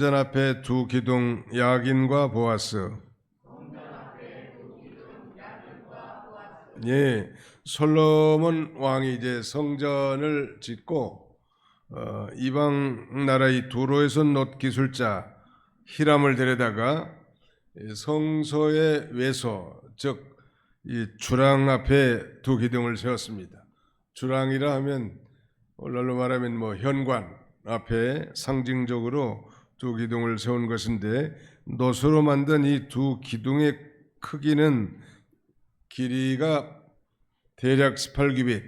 성전 앞에 두 기둥 야긴과 보아스. 예, 솔로몬 왕이 이제 성전을 짓고 이방 나라의 두로에서 놋 기술자 히람을 데려다가 성소의 외소, 즉 이 주랑 앞에 두 기둥을 세웠습니다. 주랑이라 하면 오늘날로 말하면 뭐 현관 앞에 상징적으로 두 기둥을 세운 것인데, 놋으로 만든 이 두 기둥의 크기는 길이가 대략 18규빗,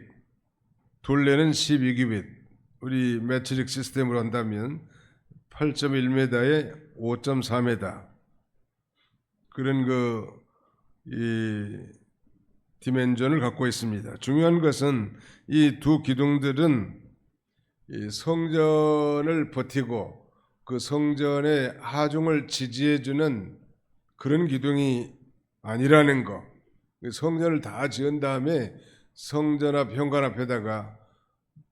둘레는 12규빗, 우리 매트릭 시스템으로 한다면 8.1m에 5.4m, 그런 이 디멘전을 갖고 있습니다. 중요한 것은 이 두 기둥들은 이 성전을 버티고 그 성전의 하중을 지지해주는 그런 기둥이 아니라는 거. 성전을 다 지은 다음에 성전 앞 현관 앞에다가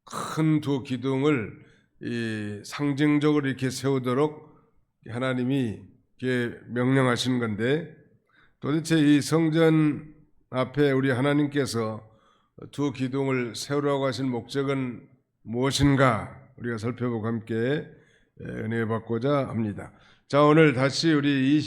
큰 두 기둥을 상징적으로 이렇게 세우도록 하나님이 이렇게 명령하신 건데, 도대체 이 성전 앞에 우리 하나님께서 두 기둥을 세우라고 하신 목적은 무엇인가 우리가 살펴보고 함께 은혜 받고자 합니다. 자, 오늘 다시 우리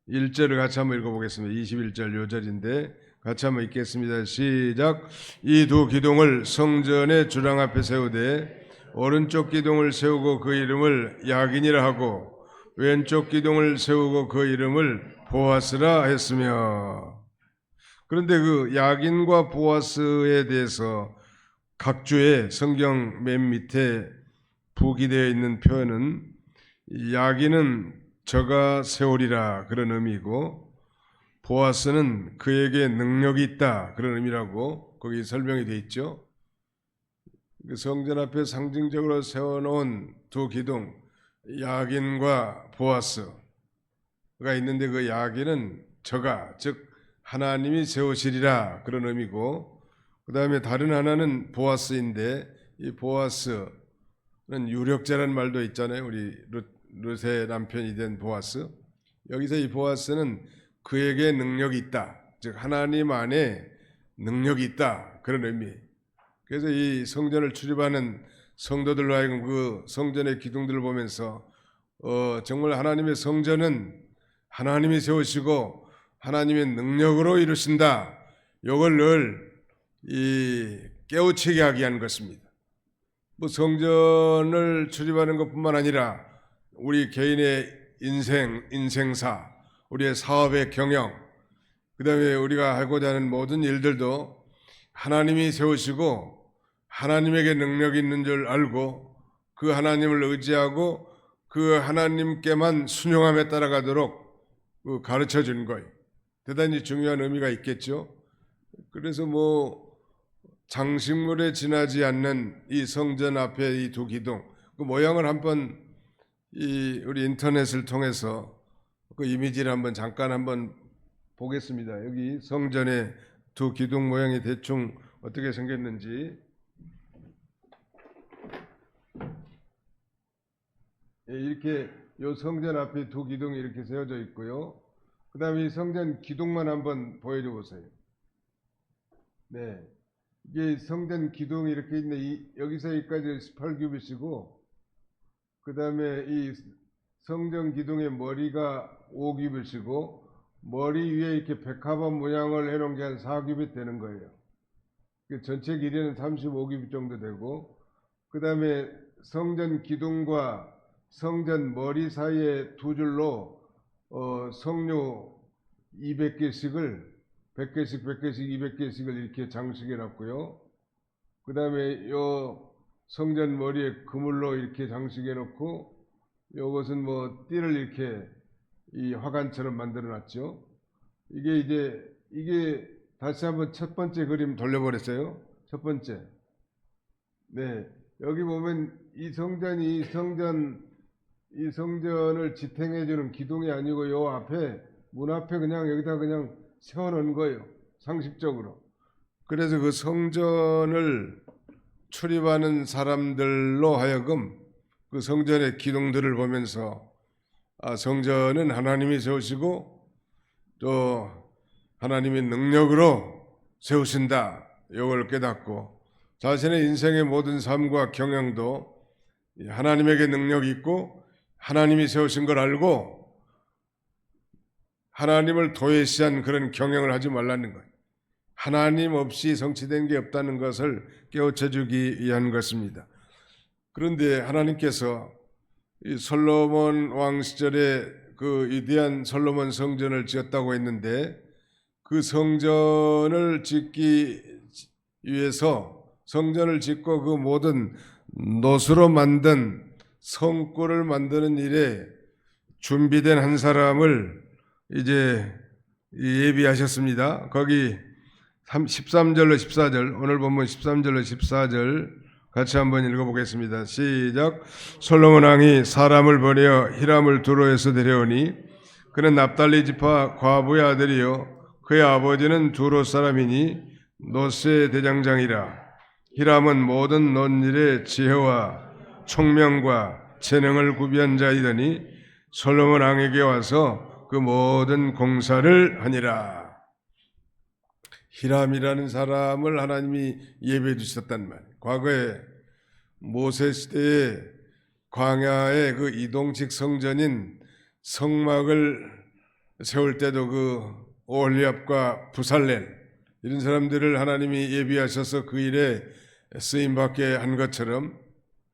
21절을 같이 한번 읽어보겠습니다. 21절 요절인데 같이 한번 읽겠습니다. 시작. 이 두 기둥을 성전의 주랑 앞에 세우되 오른쪽 기둥을 세우고 그 이름을 야긴이라 하고 왼쪽 기둥을 세우고 그 이름을 보아스라 했으며. 그런데 그 야긴과 보아스에 대해서 각주의 성경 맨 밑에 부기되어 있는 표현은 야긴은 저가 세우리라 그런 의미고, 보아스는 그에게 능력이 있다 그런 의미라고 거기 설명이 되어 있죠. 성전 앞에 상징적으로 세워놓은 두 기둥 야긴과 보아스가 있는데, 그 야긴은 저가, 즉 하나님이 세우시리라 그런 의미고, 그 다음에 다른 하나는 보아스인데, 이 보아스는 유력자라는 말도 있잖아요. 우리 룻의 남편이 된 보아스. 여기서 이 보아스는 그에게 능력이 있다, 즉 하나님 안에 능력이 있다 그런 의미. 그래서 이 성전을 출입하는 성도들로 하여금 그 성전의 기둥들을 보면서 정말 하나님의 성전은 하나님이 세우시고 하나님의 능력으로 이루신다, 이걸 늘 깨우치게 하기 위한 것입니다. 뭐 성전을 출입하는 것뿐만 아니라 우리 개인의 인생사, 우리의 사업의 경영, 그 다음에 우리가 하고자 하는 모든 일들도 하나님이 세우시고 하나님에게 능력이 있는 줄 알고 그 하나님을 의지하고 그 하나님께만 순종함에 따라가도록 가르쳐 준 거예요. 대단히 중요한 의미가 있겠죠. 그래서 뭐 장식물에 지나지 않는 이 성전 앞에 이 두 기둥, 그 모양을 한번 우리 인터넷을 통해서 그 이미지를 잠깐 한번 보겠습니다. 여기 성전의 두 기둥 모양이 대충 어떻게 생겼는지. 이렇게 요 성전 앞에 두 기둥이 이렇게 세워져 있고요. 그 다음에 이 성전 기둥만 한번 보여줘 보세요. 네, 이게 성전 기둥이 이렇게 있네. 여기서 여기까지 18규빗이고, 그 다음에 이 성전 기둥의 머리가 5규빗이고, 머리 위에 이렇게 백합화 모양을 해놓은 게 한 4규빗 되는 거예요. 전체 길이는 35규빗 정도 되고, 그 다음에 성전 기둥과 성전 머리 사이에 두 줄로 성류 200개씩을 100개씩 200개씩을 이렇게 장식해 놨고요. 그 다음에 요 성전 머리에 그물로 이렇게 장식해 놓고, 요것은 뭐 띠를 이렇게 이 화관처럼 만들어 놨죠. 이게 다시 한번 첫 번째 그림 돌려버렸어요. 첫 번째. 네, 여기 보면 이 성전을 지탱해 주는 기둥이 아니고 요 앞에 문 앞에 여기다 그냥 세워놓은 거예요. 상식적으로. 그래서 그 성전을 출입하는 사람들로 하여금 그 성전의 기둥들을 보면서 성전은 하나님이 세우시고 또 하나님의 능력으로 세우신다. 이걸 깨닫고 자신의 인생의 모든 삶과 경영도 하나님에게 능력이 있고 하나님이 세우신 걸 알고 하나님을 도외시한 그런 경영을 하지 말라는 거예요. 하나님 없이 성취된 게 없다는 것을 깨우쳐주기 위한 것입니다. 그런데 하나님께서 이 솔로몬 왕 시절에 그 위대한 솔로몬 성전을 지었다고 했는데 그 성전을 짓기 위해서 성전을 짓고 그 모든 노수로 만든 성굴을 만드는 일에 준비된 한 사람을 이제 예비하셨습니다. 거기 13절로 14절, 오늘 본문 13절로 14절 같이 한번 읽어보겠습니다. 시작. 솔로몬 왕이 사람을 보내어 히람을 두로에서 데려오니 그는 납달리 지파 과부의 아들이요 그의 아버지는 두로 사람이니 노스의 대장장이라. 히람은 모든 논일의 지혜와 총명과 재능을 구비한 자이더니 솔로몬 왕에게 와서 그 모든 공사를 하니라. 히람이라는 사람을 하나님이 예배해 주셨단 말이에요. 과거에 모세 시대에 광야의 그 이동식 성전인 성막을 세울 때도 그 오홀리압과 부살렐 이런 사람들을 하나님이 예비하셔서 그 일에 쓰임받게 한 것처럼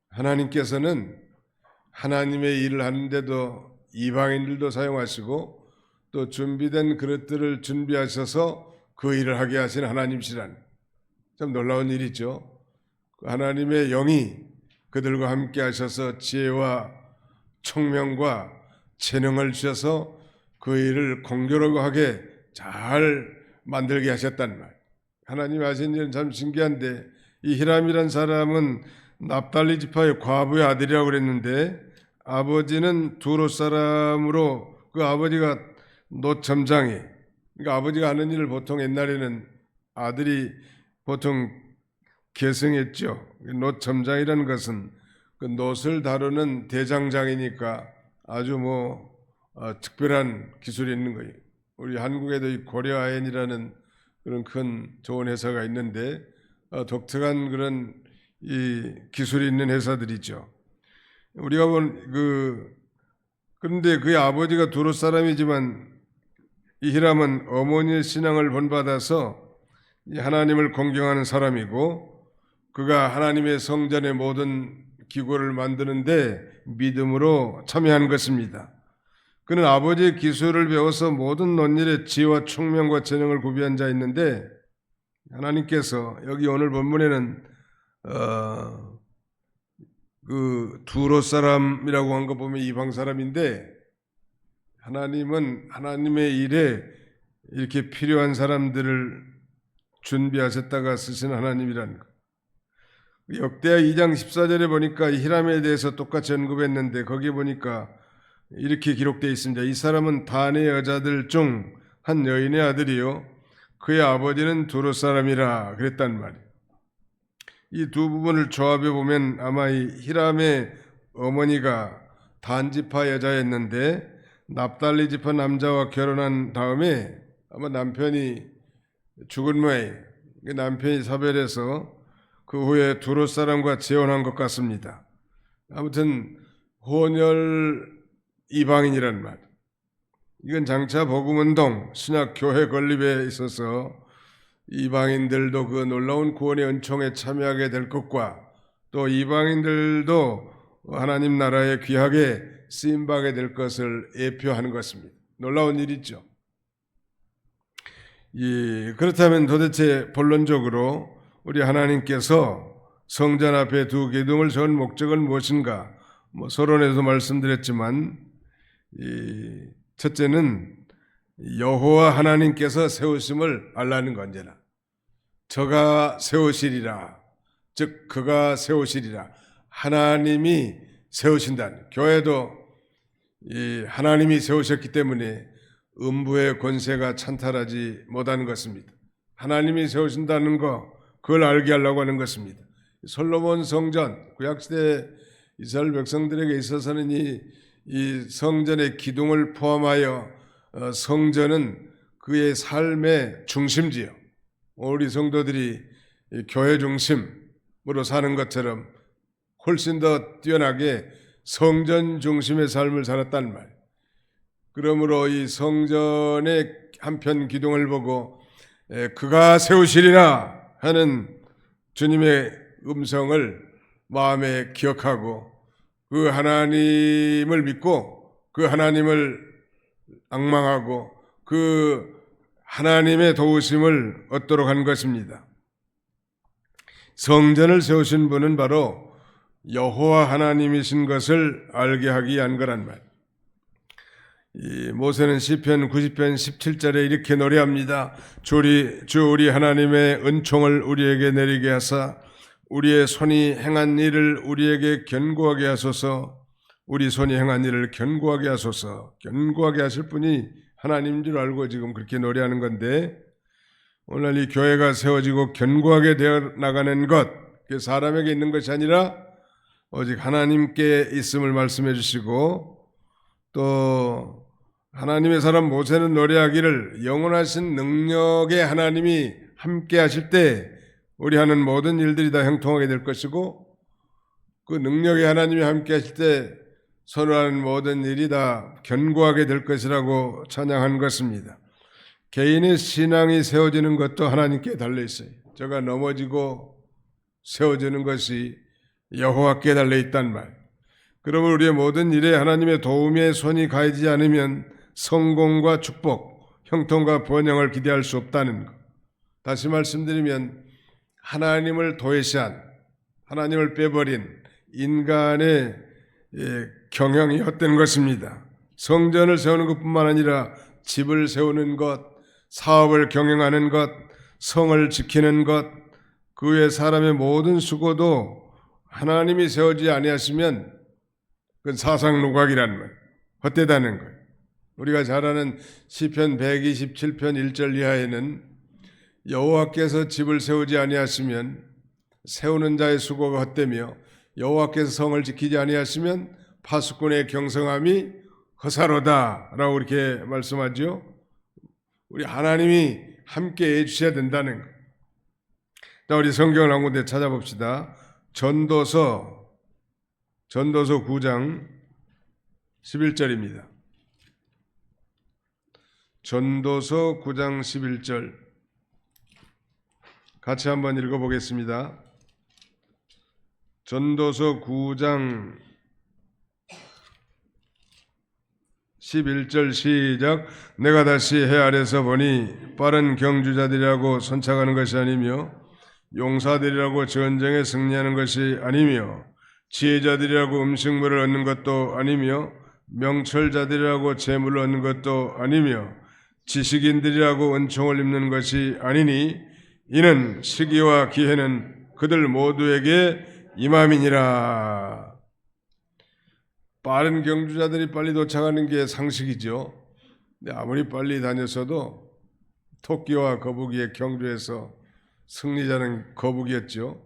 하나님께서는 하나님의 일을 하는데도 이방인들도 사용하시고 또 준비된 그릇들을 준비하셔서 그 일을 하게 하신 하나님이시란 참 놀라운 일이죠. 하나님의 영이 그들과 함께 하셔서 지혜와 총명과 재능을 주셔서 그 일을 공교롭게 잘 만들게 하셨단 말. 하나님이 하신 일은 참 신기한데 이 히람이란 사람은 납달리 지파의 과부의 아들이라고 그랬는데 아버지는 두로 사람으로 그 아버지가 노점장이 그러니까 아버지가 하는 일을 보통 옛날에는 아들이 보통 계승했죠. 노점장이라는 것은 그 노를 다루는 대장장이니까 아주 특별한 기술이 있는 거예요. 우리 한국에도 이 고려아연이라는 그런 큰 좋은 회사가 있는데 독특한 그런 이 기술이 있는 회사들이죠. 우리가 그런데 그의 아버지가 두로 사람이지만 이 히람은 어머니의 신앙을 본받아서 하나님을 공경하는 사람이고 그가 하나님의 성전의 모든 기구를 만드는데 믿음으로 참여한 것입니다. 그는 아버지의 기술을 배워서 모든 논일의 지혜와 총명과 재능을 구비한 자였는데 하나님께서 여기 오늘 본문에는 그 두로 사람이라고 한 거 보면 이방 사람인데 하나님은 하나님의 일에 이렇게 필요한 사람들을 준비하셨다가 쓰신 하나님이라는 것. 역대하 2장 14절에 보니까 히람에 대해서 똑같이 언급했는데 거기에 보니까 이렇게 기록되어 있습니다. 이 사람은 단의 여자들 중 한 여인의 아들이요 그의 아버지는 두로 사람이라 그랬단 말이에요. 이 두 부분을 조합해 보면 아마 이 히람의 어머니가 단 지파 여자였는데 납달리 지파 남자와 결혼한 다음에 아마 남편이 죽은 모양이에요. 남편이 사별해서 그 후에 두로 사람과 재혼한 것 같습니다. 아무튼 혼혈 이방인이란 말. 이건 장차 복음운동 신학교회 건립에 있어서 이방인들도 그 놀라운 구원의 은총에 참여하게 될 것과 또 이방인들도 하나님 나라에 귀하게 쓰임받게 될 것을 예표하는 것입니다. 놀라운 일이죠. 그렇다면 도대체 본론적으로 우리 하나님께서 성전 앞에 두 기둥을 세운 목적은 무엇인가? 서론에도 말씀드렸지만 첫째는 여호와 하나님께서 세우심을 알라는 거 언제나 저가 세우시리라 즉 그가 세우시리라 하나님이 세우신다는 교회도 하나님이 세우셨기 때문에 음부의 권세가 찬탈하지 못하는 것입니다. 하나님이 세우신다는 거 그걸 알게 하려고 하는 것입니다. 솔로몬 성전 구약시대 이스라엘 백성들에게 있어서는 이 성전의 기둥을 포함하여 성전은 그의 삶의 중심지요. 우리 성도들이 이 교회 중심으로 사는 것처럼 훨씬 더 뛰어나게 성전 중심의 삶을 살았단 말. 그러므로 이 성전의 한편 기둥을 보고 그가 세우시리라 하는 주님의 음성을 마음에 기억하고 그 하나님을 믿고 그 하나님을 앙망하고 그 하나님의 도우심을 얻도록 한 것입니다. 성전을 세우신 분은 바로 여호와 하나님이신 것을 알게 하기 위한 거란 말. 이 모세는 시편 90편 17절에 이렇게 노래합니다. 주 우리 하나님의 은총을 우리에게 내리게 하사 우리의 손이 행한 일을 우리에게 견고하게 하소서. 우리 손이 행한 일을 견고하게 하소서. 견고하게 하실 분이 하나님인 줄 알고 지금 그렇게 노래하는 건데, 오늘 이 교회가 세워지고 견고하게 되어 나가는 것, 그 사람에게 있는 것이 아니라 오직 하나님께 있음을 말씀해 주시고, 또 하나님의 사람 모세는 노래하기를 영원하신 능력의 하나님이 함께 하실 때 우리 하는 모든 일들이 다 형통하게 될 것이고, 그 능력의 하나님이 함께 하실 때 선호하는 모든 일이 다 견고하게 될 것이라고 찬양한 것입니다. 개인의 신앙이 세워지는 것도 하나님께 달려 있어요. 저가 넘어지고 세워지는 것이 여호와께 달려 있단 말. 그러면 우리의 모든 일에 하나님의 도움의 손이 가해지지 않으면 성공과 축복, 형통과 번영을 기대할 수 없다는 것. 다시 말씀드리면 하나님을 도외시한, 하나님을 빼버린 인간의 경영이 헛된 것입니다. 성전을 세우는 것뿐만 아니라 집을 세우는 것, 사업을 경영하는 것, 성을 지키는 것, 그 외 사람의 모든 수고도 하나님이 세우지 아니하시면 그건 사상누각이라는 말, 헛되다는 것. 우리가 잘 아는 시편 127편 1절 이하에는 여호와께서 집을 세우지 아니하시면 세우는 자의 수고가 헛되며 여호와께서 성을 지키지 아니하시면 파수꾼의 경성함이 허사로다라고 이렇게 말씀하죠. 우리 하나님이 함께 해주셔야 된다는 거예요. 자, 우리 성경을 한 군데 찾아봅시다. 전도서 9장 11절입니다. 전도서 9장 11절 같이 한번 읽어보겠습니다. 전도서 9장 11절 시작. 내가 다시 해 아래서 보니 빠른 경주자들이라고 선착하는 것이 아니며 용사들이라고 전쟁에 승리하는 것이 아니며 지혜자들이라고 음식물을 얻는 것도 아니며 명철자들이라고 재물을 얻는 것도 아니며 지식인들이라고 은총을 입는 것이 아니니 이는 시기와 기회는 그들 모두에게 임함이니라. 빠른 경주자들이 빨리 도착하는 게 상식이죠. 근데 아무리 빨리 다녔어도 토끼와 거북이의 경주에서 승리자는 거북이였죠.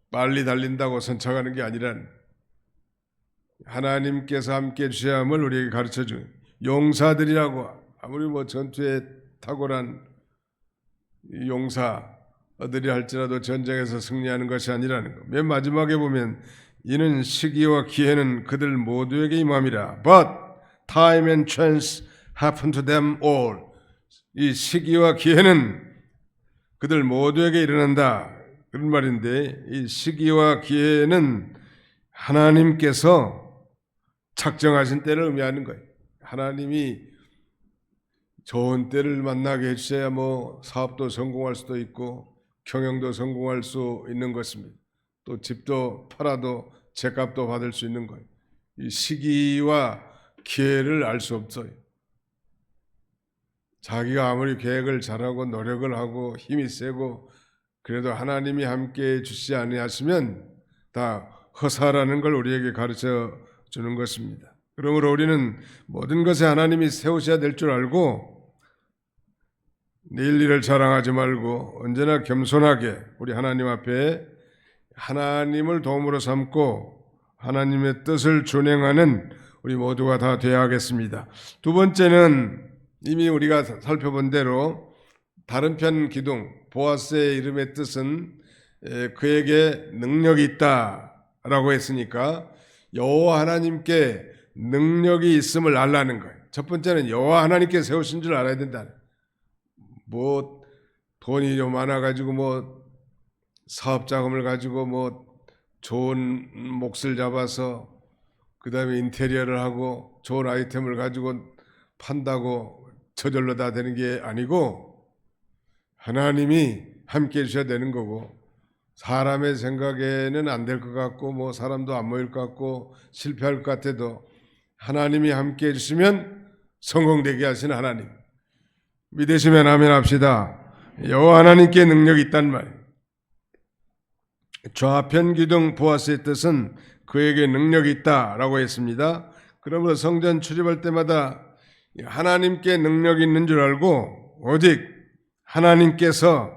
빨리 달린다고 선착하는 게 아니란, 하나님께서 함께 해주셔야 함을 우리에게 가르쳐준 용사들이라고, 아무리 전투에 탁월한 용사들이 할지라도 전쟁에서 승리하는 것이 아니라는 것. 맨 마지막에 보면 이는 시기와 기회는 그들 모두에게 임함이라. But time and chance happen to them all. 이 시기와 기회는 그들 모두에게 일어난다, 그런 말인데, 이 시기와 기회는 하나님께서 작정하신 때를 의미하는 거예요. 하나님이 좋은 때를 만나게 해주셔야 사업도 성공할 수도 있고 경영도 성공할 수 있는 것입니다. 또 집도 팔아도 제값도 받을 수 있는 거예요. 이 시기와 기회를 알 수 없어요. 자기가 아무리 계획을 잘하고 노력을 하고 힘이 세고 그래도 하나님이 함께 주시지 아니하시면 다 허사라는 걸 우리에게 가르쳐 주는 것입니다. 그러므로 우리는 모든 것에 하나님이 세우셔야 될 줄 알고 내일 일을 자랑하지 말고 언제나 겸손하게 우리 하나님 앞에 하나님을 도움으로 삼고 하나님의 뜻을 준행하는 우리 모두가 다 되어야 하겠습니다. 두 번째는 이미 우리가 살펴본 대로 다른 편 기둥 보아스의 이름의 뜻은 그에게 능력이 있다라고 했으니까 여호와 하나님께 능력이 있음을 알라는 거예요. 첫 번째는 여호와 하나님께 세우신 줄 알아야 된다. 뭐 돈이 좀 많아가지고 뭐 사업 자금을 가지고 뭐 좋은 몫을 잡아서 그 다음에 인테리어를 하고 좋은 아이템을 가지고 판다고 저절로 다 되는 게 아니고 하나님이 함께 해주셔야 되는 거고, 사람의 생각에는 안 될 것 같고 뭐 사람도 안 모일 것 같고 실패할 것 같아도 하나님이 함께 해주시면 성공되게 하시는 하나님 믿으시면 아멘 합시다. 여호와 하나님께 능력이 있단 말이에요. 좌편 기둥 보아스의 뜻은 그에게 능력이 있다라고 했습니다. 그러므로 성전 출입할 때마다 하나님께 능력이 있는 줄 알고 오직 하나님께서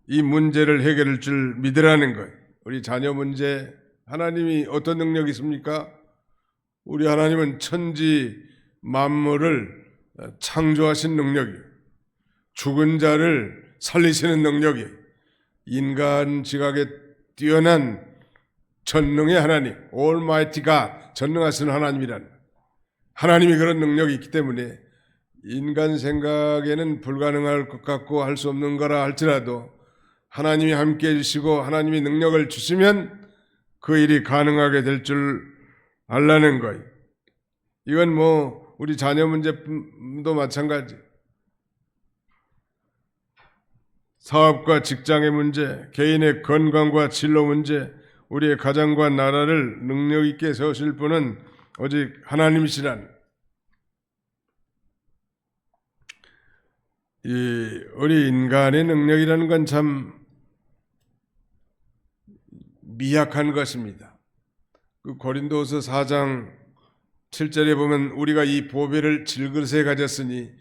이 문제를 해결할 줄 믿으라는 거예요. 우리 자녀 문제 하나님이 어떤 능력이 있습니까? 우리 하나님은 천지 만물을 창조하신 능력이에요. 죽은 자를 살리시는 능력이에요. 인간 지각에 뛰어난 전능의 하나님, Almighty God, 전능하신 하나님이란 하나님이 그런 능력이 있기 때문에 인간 생각에는 불가능할 것 같고 할 수 없는 거라 할지라도 하나님이 함께 해주시고 하나님이 능력을 주시면 그 일이 가능하게 될 줄 알라는 거예요. 이건 뭐 우리 자녀 문제도 마찬가지, 사업과 직장의 문제, 개인의 건강과 진로 문제, 우리의 가정과 나라를 능력 있게 세우실 분은 오직 하나님이시란, 우리 인간의 능력이라는 건 참 미약한 것입니다. 그 고린도서 4장 7절에 보면 우리가 이 보배를 질그릇에 가졌으니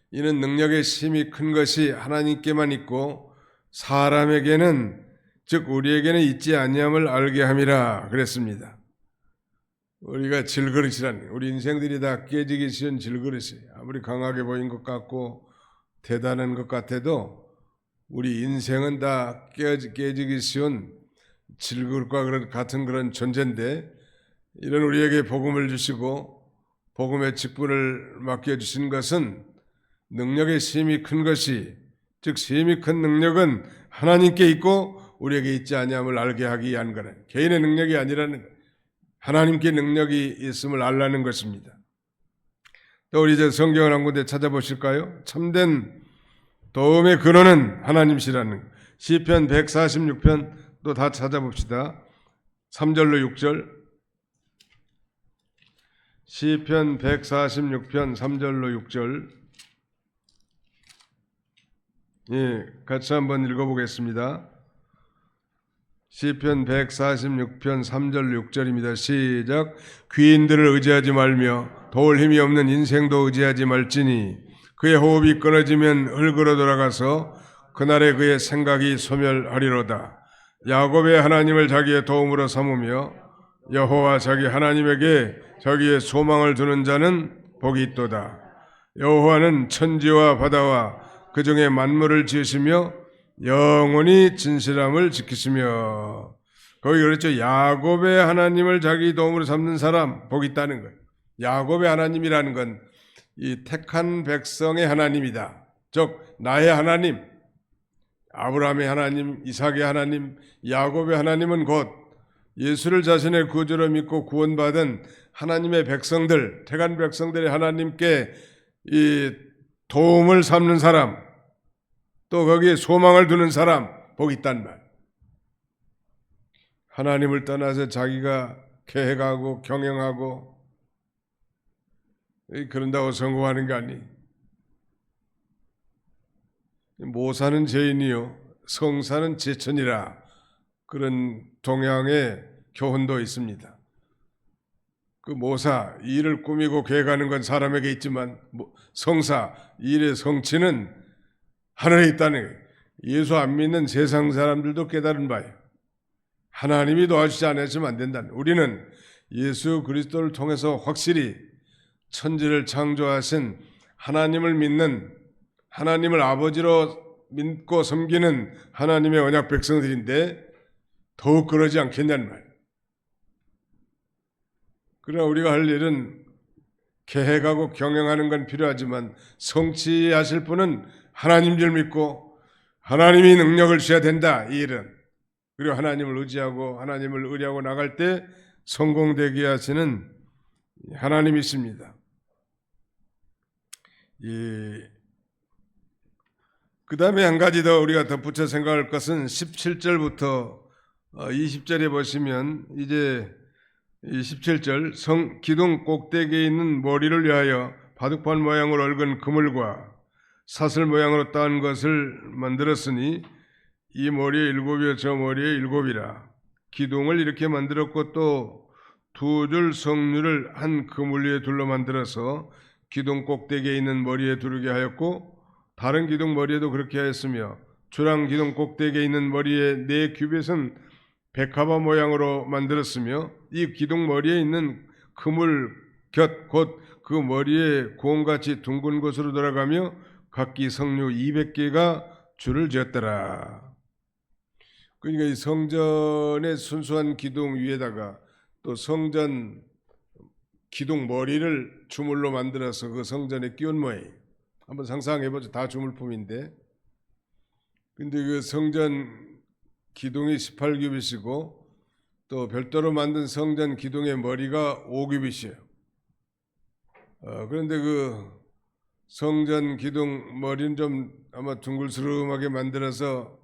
이는 능력의 힘이 큰 것이 하나님께만 있고 사람에게는 즉 우리에게는 있지 아니함을 알게 함이라 그랬습니다. 우리가 질그릇이란, 우리 인생들이 다 깨지기 쉬운 질그릇이에요. 아무리 강하게 보인 것 같고 대단한 것 같아도 우리 인생은 다 깨지기 쉬운 질그릇과 같은 그런 존재인데, 이런 우리에게 복음을 주시고 복음의 직분을 맡겨주신 것은 능력의 힘이 큰 것이, 즉 힘이 큰 능력은 하나님께 있고 우리에게 있지 아니함을 알게 하기 위한 거는 개인의 능력이 아니라는, 하나님께 능력이 있음을 알라는 것입니다. 또 우리 이제 성경을 한 군데 찾아보실까요? 참된 도움의 근원은 하나님이시라는 시편 146편 또 다 찾아봅시다. 3절로 6절, 시편 146편 3절로 6절, 같이 한번 읽어보겠습니다. 시편 146편 3절 6절입니다. 시작. 귀인들을 의지하지 말며 도울 힘이 없는 인생도 의지하지 말지니 그의 호흡이 끊어지면 흙으로 돌아가서 그날에 그의 생각이 소멸하리로다. 야곱의 하나님을 자기의 도움으로 삼으며 여호와 자기 하나님에게 자기의 소망을 두는 자는 복이 있도다. 여호와는 천지와 바다와 그 중에 만물을 지으시며 영원히 진실함을 지키시며, 거기 그랬죠. 야곱의 하나님을 자기 도움으로 삼는 사람 복이 있다는 거예요. 야곱의 하나님이라는 건 이 택한 백성의 하나님이다. 즉 나의 하나님, 아브라함의 하나님, 이삭의 하나님, 야곱의 하나님은 곧 예수를 자신의 구주로 믿고 구원받은 하나님의 백성들, 택한 백성들의 하나님께 이 도움을 삼는 사람, 또 거기에 소망을 두는 사람 복이 있단 말. 하나님을 떠나서 자기가 계획하고 경영하고 그런다고 성공하는 거 아니. 모사는 죄인이요 성사는 제천이라, 그런 동양의 교훈도 있습니다. 그 모사, 일을 꾸미고 계획하는 건 사람에게 있지만 성사, 일의 성취는 하늘에 있다는 거예요. 예수 안 믿는 세상 사람들도 깨달은 바예요. 하나님이 도와주지 않으시면 안 된다. 우리는 예수 그리스도를 통해서 확실히 천지를 창조하신 하나님을 믿는, 하나님을 아버지로 믿고 섬기는 하나님의 언약 백성들인데 더욱 그러지 않겠냐는 말. 그러나 우리가 할 일은 계획하고 경영하는 건 필요하지만 성취하실 분은 하나님 줄 믿고 하나님이 능력을 주셔야 된다, 이 일은. 그리고 하나님을 의지하고 하나님을 의뢰하고 나갈 때 성공되게 하시는 하나님이십니다. 그 다음에 한 가지 더 우리가 덧붙여 생각할 것은 17절부터 20절에 보시면 이제 이 17절 기둥 꼭대기에 있는 머리를 위하여 바둑판 모양으로 얽은 그물과 사슬 모양으로 따은 것을 만들었으니 이 머리에 7이요 저 머리에 7이라. 기둥을 이렇게 만들었고 또 2줄 성류를 한 그물 위에 둘러 만들어서 기둥 꼭대기에 있는 머리에 두르게 하였고 다른 기둥 머리에도 그렇게 하였으며 주랑 기둥 꼭대기에 있는 머리에 4규빗은 백합화 모양으로 만들었으며 이 기둥 머리에 있는 그물 곁 곧 그 머리에 구원같이 둥근 곳으로 돌아가며 각기 성류 200개가 줄을 지었더라. 그러니까 이 성전의 순수한 기둥 위에다가 또 성전 기둥 머리를 주물로 만들어서 그 성전에 끼운 모양. 한번 상상해보죠. 다 주물품인데. 근데 그 성전 기둥이 18규빗이고 또 별도로 만든 성전 기둥의 머리가 5규빗이에요. 그런데 그 성전 기둥 머리는 좀 아마 둥글스름하게 만들어서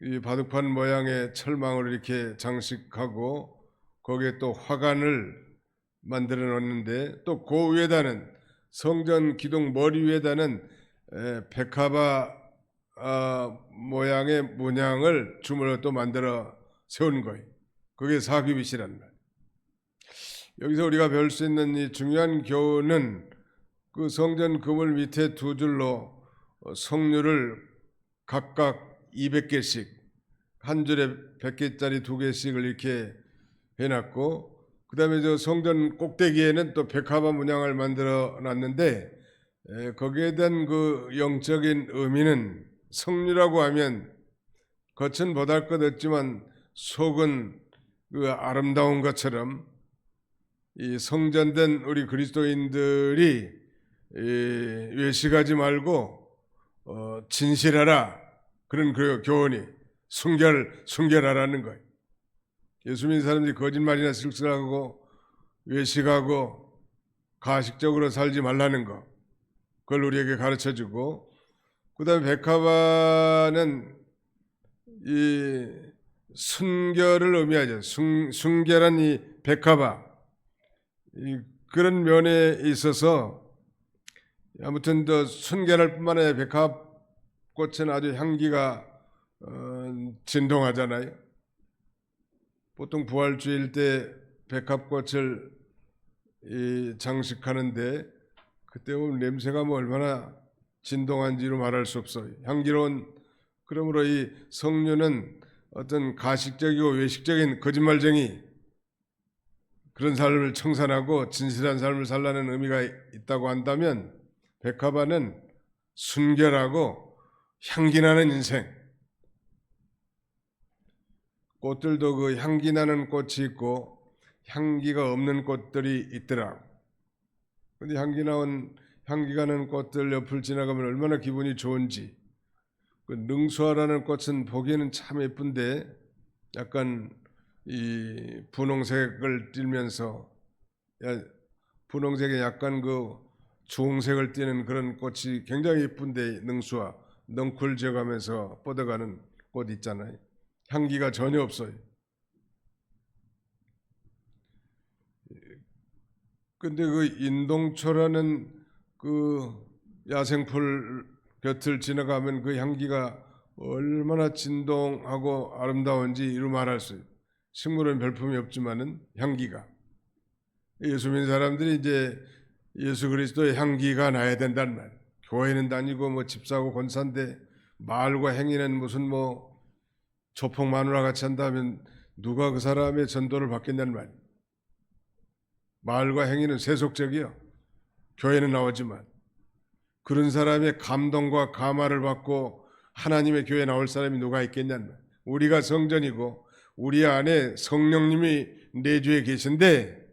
이 바둑판 모양의 철망을 이렇게 장식하고 거기에 또 화관을 만들어 놓는데 또 그 위에다는 성전 기둥 머리 위에다는 백합화 모양의 문양을 주물러 또 만들어 세운 거예요. 그게 4규빗이란 말. 여기서 우리가 배울 수 있는 이 중요한 교훈은 그 성전 그물 밑에 2줄로 성류를 각각 200개씩 한 줄에 100개짜리 2개씩을 이렇게 해놨고 그 다음에 저 성전 꼭대기에는 또 백합화 문양을 만들어 놨는데 거기에 대한 그 영적인 의미는 성류라고 하면 겉은 보잘것없지만 속은 그 아름다운 것처럼 이 성전된 우리 그리스도인들이 외식하지 말고 진실하라, 그런 그 교훈이 순결하라는 거예요. 예수 믿는 사람들이 거짓말이나 실수하고 외식하고 가식적으로 살지 말라는 거, 그걸 우리에게 가르쳐주고, 그 다음에 백합화는 이 순결을 의미하죠. 순결한 이 백합화, 그런 면에 있어서 아무튼 더 순결할 뿐만 아니라 백합꽃은 아주 향기가 진동하잖아요. 보통 부활주일 때 백합꽃을 장식하는데 그때 보면 냄새가 뭐 얼마나 진동한지로 말할 수 없어요. 향기로운. 그러므로 이 성류는 어떤 가식적이고 외식적인 거짓말쟁이 그런 삶을 청산하고 진실한 삶을 살라는 의미가 있다고 한다면 백합화는 순결하고 향기나는 인생. 꽃들도 그 향기나는 꽃이 있고 향기가 없는 꽃들이 있더라. 근데 향기가 나는 꽃들 옆을 지나가면 얼마나 기분이 좋은지. 그 능수화라는 꽃은 보기에는 참 예쁜데 약간 이 분홍색을 띠면서 분홍색에 약간 그 주홍색을 띠는 그런 꽃이 굉장히 예쁜데 능수화, 넝쿨 지어가면서 뻗어가는 꽃 있잖아요. 향기가 전혀 없어요. 근데 그 인동초라는 그 야생풀 곁을 지나가면 그 향기가 얼마나 진동하고 아름다운지 이루 말할 수 있어요. 식물은 별품이 없지만은 향기가. 예수 믿는 사람들이 이제 예수 그리스도의 향기가 나야 된다는 말. 교회는 다니고 뭐 집사고 권사인데 말과 행위는 무슨 뭐 조폭 마누라 같이 한다면 누가 그 사람의 전도를 받겠냐는 말. 말과 행위는 세속적이요. 교회는 나오지만 그런 사람의 감동과 감화를 받고 하나님의 교회에 나올 사람이 누가 있겠냐는 거예요. 우리가 성전이고 우리 안에 성령님이 내주에 계신데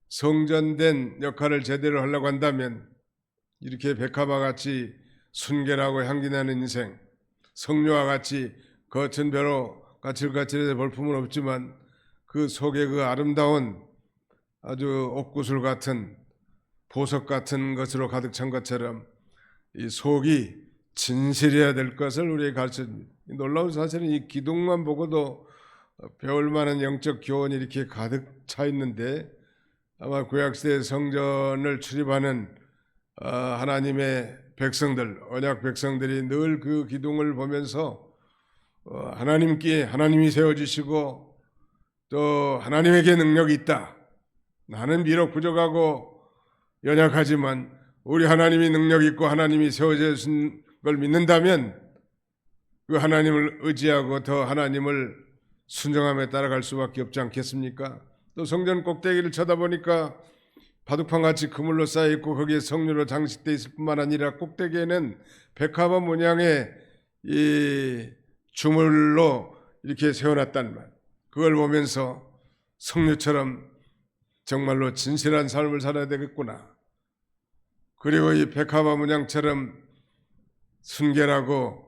성전된 역할을 제대로 하려고 한다면 이렇게 백합화 같이 순결하고 향기나는 인생, 성녀와 같이 겉은 배로 까칠까칠해서 볼품은 없지만 그 속에 그 아름다운 아주 옥구슬 같은 보석 같은 것으로 가득 찬 것처럼 이 속이 진실해야 될 것을 우리에게 가르쳐줍니다. 놀라운 사실은 이 기둥만 보고도 배울 만한 영적 교훈이 이렇게 가득 차 있는데 아마 구약시대 성전을 출입하는 하나님의 백성들, 언약 백성들이 늘 그 기둥을 보면서 하나님이 세워주시고 또 하나님에게 능력이 있다. 나는 비록 부족하고 연약하지만 우리 하나님이 능력 있고 하나님이 세워주신 걸 믿는다면 그 하나님을 의지하고 더 하나님을 순종함에 따라갈 수밖에 없지 않겠습니까? 또 성전 꼭대기를 쳐다보니까 바둑판같이 그물로 쌓여있고 거기에 성류로 장식되어 있을 뿐만 아니라 꼭대기에는 백합화 문양의 이 주물로 이렇게 세워놨단 말. 그걸 보면서 성류처럼 정말로 진실한 삶을 살아야 되겠구나. 그리고 이 백합화 문양처럼 순결하고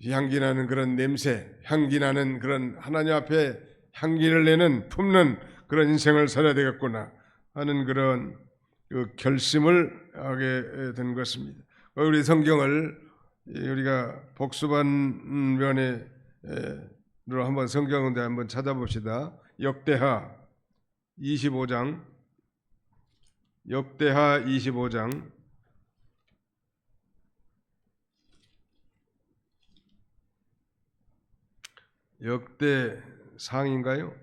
향기나는 그런 냄새, 향기나는 그런 하나님 앞에 향기를 내는 품는 그런 인생을 살아야 되겠구나 하는 그런 그 결심을 하게 된 것입니다. 우리 성경을 우리가 복수반면으로 한번 성경을 한번 찾아봅시다. 역대하 25장 역대상인가요?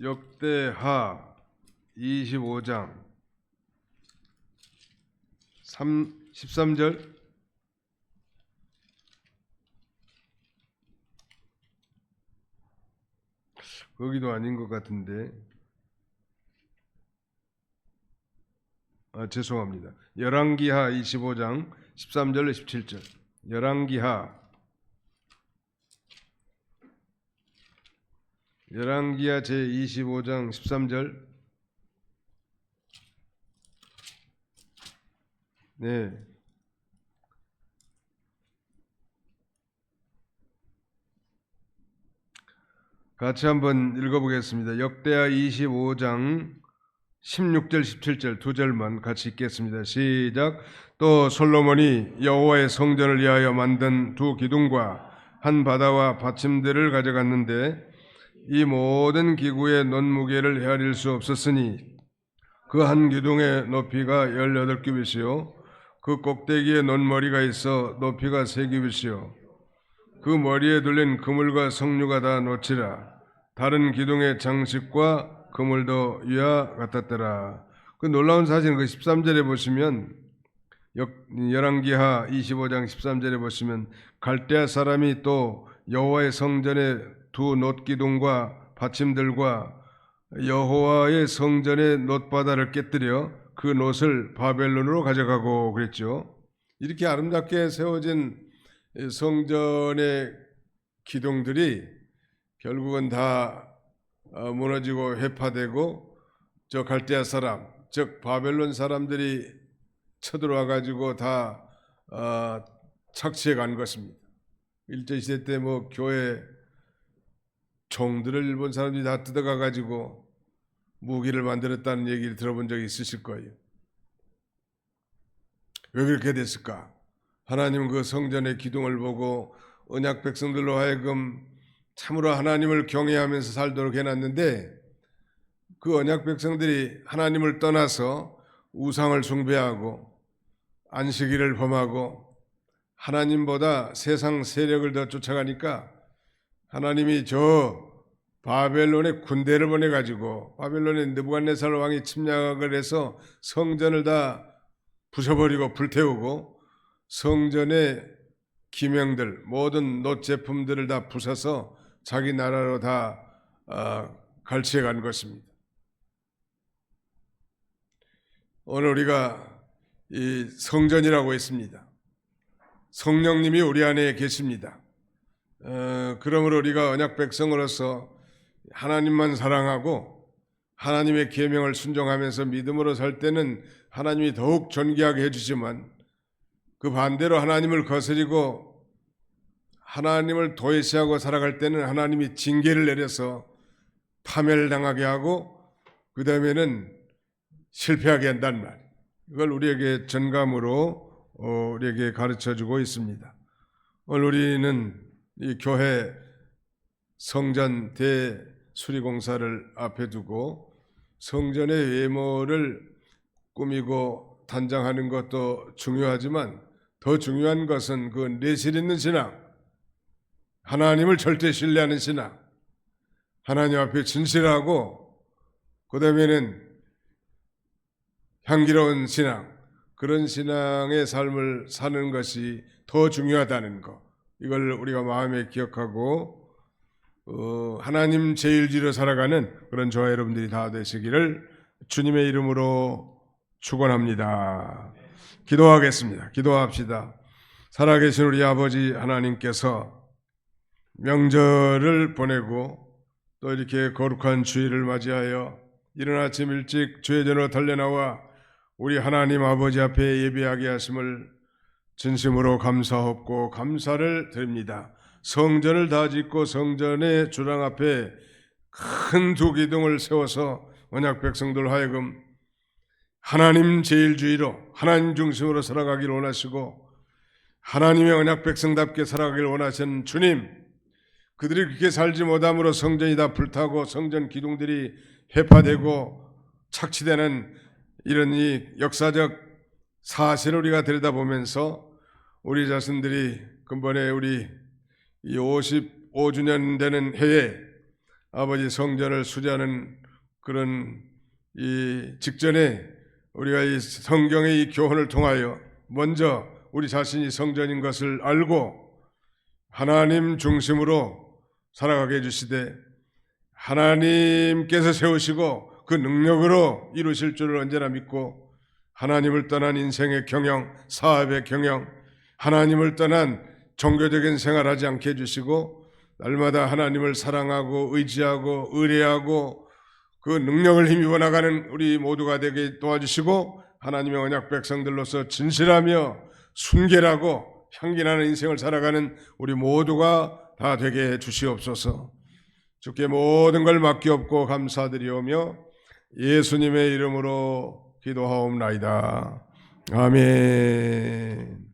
역대하 25장 13절 거기도 아닌 것 같은데 죄송합니다. 열왕기하 25장 13절로 17절 열왕기하 제25장 13절 네. 같이 한번 읽어보겠습니다. 역대하 25장 16절 17절 두 절만 같이 읽겠습니다. 시작. 또 솔로몬이 여호와의 성전을 위하여 만든 두 기둥과 한 바다와 받침대를 가져갔는데 이 모든 기구의 논무게를 헤아릴 수 없었으니 그 한 기둥의 높이가 18규빗이요 그 꼭대기에 논머리가 있어 높이가 3규빗이요 그 머리에 둘린 그물과 성류가 다 노치라. 다른 기둥의 장식과 그물도 이와 같았더라. 그 놀라운 사실은 그 13절에 보시면 열왕기하 25장 13절에 보시면 갈대아 사람이 또 여호와의 성전의 두 놋기둥과 받침들과 여호와의 성전의 놋바다를 깨뜨려 그 놋을 바벨론으로 가져가고 그랬죠. 이렇게 아름답게 세워진 성전의 기둥들이 결국은 다 무너지고 회파되고 저 갈대아 사람, 즉 바벨론 사람들이 쳐들어와 가지고 다 착취해 간 것입니다. 일제시대 때 뭐 교회 종들을 일본 사람들이 다 뜯어가 가지고 무기를 만들었다는 얘기를 들어본 적이 있으실 거예요. 왜 그렇게 됐을까? 하나님 그 성전의 기둥을 보고 언약 백성들로 하여금 참으로 하나님을 경외하면서 살도록 해놨는데 그 언약 백성들이 하나님을 떠나서 우상을 숭배하고 안식일을 범하고 하나님보다 세상 세력을 더 쫓아가니까 하나님이 저 바벨론의 군대를 보내가지고 바벨론의 느부갓네살 왕이 침략을 해서 성전을 다 부숴버리고 불태우고 성전의 기명들, 모든 놋 제품들을 다 부숴서 자기 나라로 다 갈취해 간 것입니다. 오늘 우리가 이 성전이라고 했습니다. 성령님이 우리 안에 계십니다. 그러므로 우리가 언약 백성으로서 하나님만 사랑하고 하나님의 계명을 순종하면서 믿음으로 살 때는 하나님이 더욱 존귀하게 해주지만, 그 반대로 하나님을 거스리고 하나님을 도외시하고 살아갈 때는 하나님이 징계를 내려서 파멸을 당하게 하고 그 다음에는 실패하게 한단 말이에요. 이걸 우리에게 전감으로 우리에게 가르쳐주고 있습니다. 오늘 우리는 이 교회 성전 대수리공사를 앞에 두고 성전의 외모를 꾸미고 단장하는 것도 중요하지만 더 중요한 것은 그 내실 있는 신앙, 하나님을 절대 신뢰하는 신앙, 하나님 앞에 진실하고 그 다음에는 향기로운 신앙, 그런 신앙의 삶을 사는 것이 더 중요하다는 것, 이걸 우리가 마음에 기억하고 하나님 제일주의로 살아가는 그런 저와 여러분들이 다 되시기를 주님의 이름으로 축원합니다. 기도하겠습니다. 기도합시다. 살아계신 우리 아버지 하나님께서 명절을 보내고 또 이렇게 거룩한 주일을 맞이하여 이른 아침 일찍 주의 전으로 달려나와 우리 하나님 아버지 앞에 예배하게 하심을 진심으로 감사하고 감사를 드립니다. 성전을 다 짓고 성전의 주랑 앞에 큰 두 기둥을 세워서 언약 백성들 하여금 하나님 제일주의로 하나님 중심으로 살아가기를 원하시고 하나님의 언약 백성답게 살아가기를 원하시는 주님, 그들이 그렇게 살지 못함으로 성전이 다 불타고 성전 기둥들이 해파되고 착취되는 이런 이 역사적 사실을 우리가 들여다보면서 우리 자신들이 근본에 우리 이 55주년 되는 해에 아버지 성전을 수리하는 그런 이 직전에 우리가 이 성경의 이 교훈을 통하여 먼저 우리 자신이 성전인 것을 알고 하나님 중심으로 살아가게 해주시되 하나님께서 세우시고 그 능력으로 이루실 줄을 언제나 믿고 하나님을 떠난 인생의 경영, 사업의 경영, 하나님을 떠난 종교적인 생활하지 않게 해주시고 날마다 하나님을 사랑하고 의지하고 의뢰하고 그 능력을 힘입어 나가는 우리 모두가 되게 도와주시고 하나님의 언약 백성들로서 진실하며 순결하고 향기나는 인생을 살아가는 우리 모두가 다 되게 해주시옵소서. 주께 모든 걸 맡기옵고 감사드리오며 예수님의 이름으로 기도하옵나이다. 아멘.